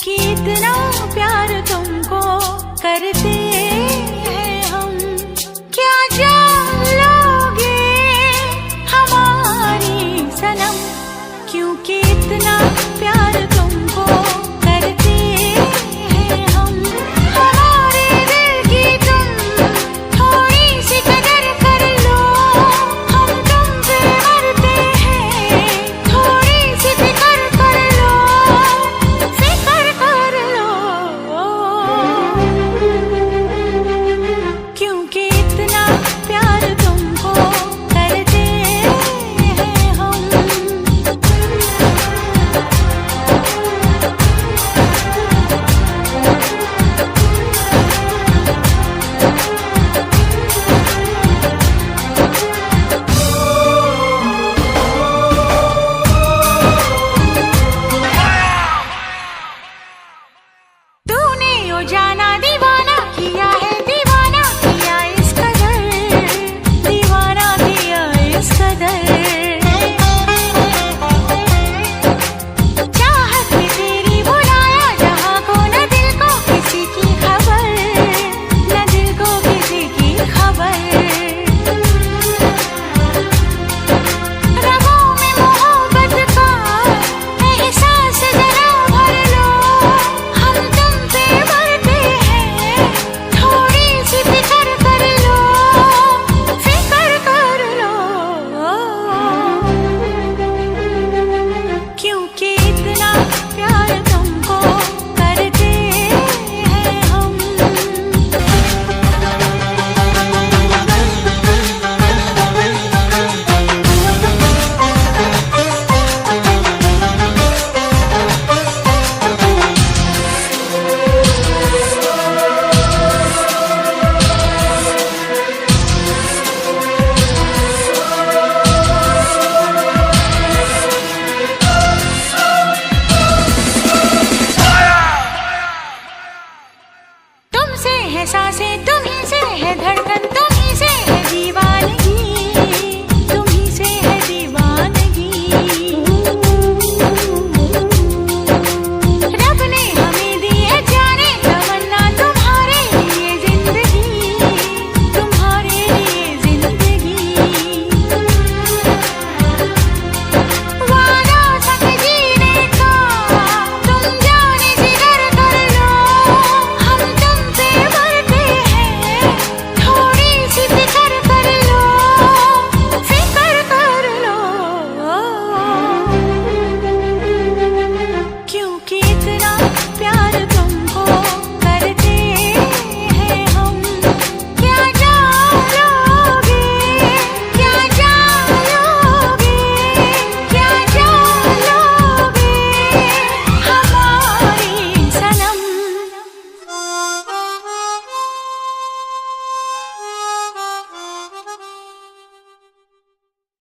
क्योंकि इतना प्यार तुमको करते हैं हम। क्या जान लोगे हमारी सनम, क्योंकि इतना प्यार तुमको करते हैं हम। हमारे दिल की तुम थोड़ी सी कदर कर लो, हम तुम पे मरते हैं, थोड़ी सी फिक्र कर लो, फिक्र कर लो, क्योंकि इतना प्यार तुमको करते हैं हम। तूने यो जाना दीवाना किया है, दीवाना किया इस कदर, दीवाना किया इस कदर। चाहत में तेरी बुलाया जहाँ को, न दिल को किसी की खबर, न दिल को किसी की खबर। रगों में मोहब्बत का एहसास जरा भर लो, हम तुम पे मरते हैं, थोड़ी सी फिक्र कर लो, फिक्र कर लो, क्योंकि इतना प्यार तुमको करते हैं हम। तुमसे है सांसें, तुम्हीं से है धड़कन,